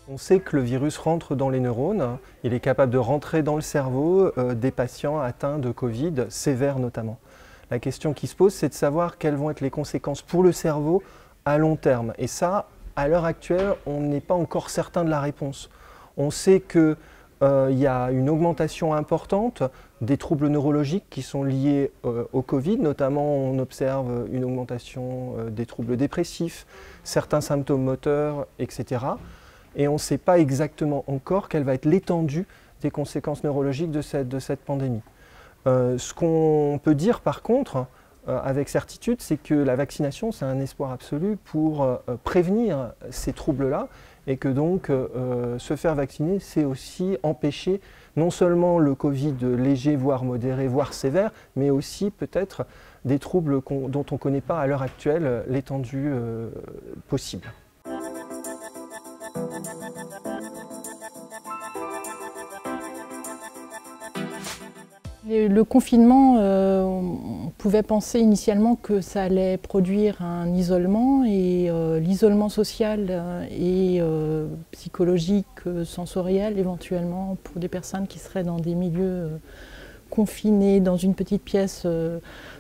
On sait que le virus rentre dans les neurones, il est capable de rentrer dans le cerveau des patients atteints de Covid, sévères notamment. La question qui se pose, c'est de savoir quelles vont être les conséquences pour le cerveau à long terme. Et ça, à l'heure actuelle, on n'est pas encore certain de la réponse. On sait qu'il y a une augmentation importante des troubles neurologiques qui sont liés au Covid. Notamment, on observe une augmentation des troubles dépressifs, certains symptômes moteurs, etc. Et on ne sait pas exactement encore quelle va être l'étendue des conséquences neurologiques de cette pandémie. Ce qu'on peut dire par contre, avec certitude, c'est que la vaccination, c'est un espoir absolu pour prévenir ces troubles-là, et que donc se faire vacciner, c'est aussi empêcher non seulement le Covid léger, voire modéré, voire sévère, mais aussi peut-être des troubles dont on ne connaît pas à l'heure actuelle l'étendue possible. Le confinement, on pouvait penser initialement que ça allait produire un isolement, et l'isolement social et psychologique, sensoriel éventuellement, pour des personnes qui seraient dans des milieux confinés, dans une petite pièce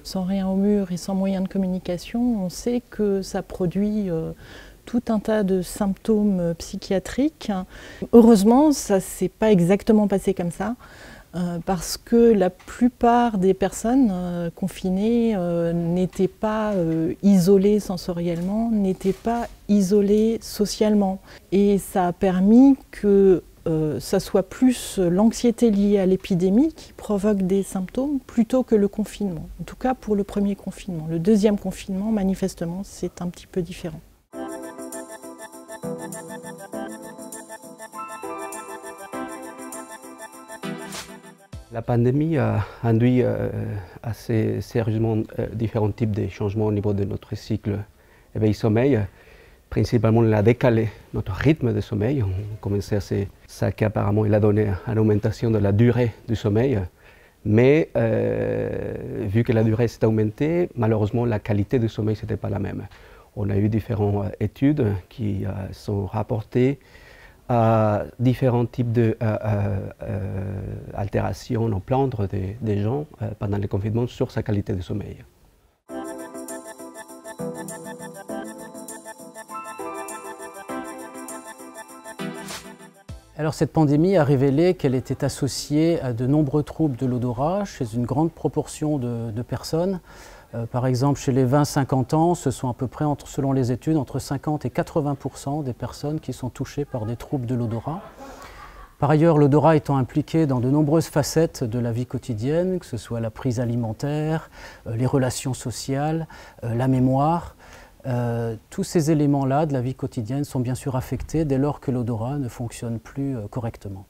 sans rien au mur et sans moyen de communication, on sait que ça produit tout un tas de symptômes psychiatriques. Heureusement, ça ne s'est pas exactement passé comme ça. Parce que la plupart des personnes confinées n'étaient pas isolées sensoriellement, n'étaient pas isolées socialement. Et ça a permis que ça soit plus l'anxiété liée à l'épidémie qui provoque des symptômes plutôt que le confinement. En tout cas pour le premier confinement. Le deuxième confinement, manifestement, c'est un petit peu différent. La pandémie a induit assez sérieusement différents types de changements au niveau de notre cycle éveil-sommeil. Principalement, il a décalé notre rythme de sommeil. On commençait à ça qu'apparemment il a donné une augmentation de la durée du sommeil. Mais vu que la durée s'est augmentée, malheureusement la qualité du sommeil n'était pas la même. On a eu différentes études qui sont rapportées à différents types d'altérations au plaindre des gens pendant le confinement sur sa qualité de sommeil. Alors cette pandémie a révélé qu'elle était associée à de nombreux troubles de l'odorat chez une grande proportion de personnes. Par exemple, chez les 20-50 ans, ce sont à peu près, selon les études, entre 50 et 80% des personnes qui sont touchées par des troubles de l'odorat. Par ailleurs, l'odorat étant impliqué dans de nombreuses facettes de la vie quotidienne, que ce soit la prise alimentaire, les relations sociales, la mémoire, tous ces éléments-là de la vie quotidienne sont bien sûr affectés dès lors que l'odorat ne fonctionne plus correctement.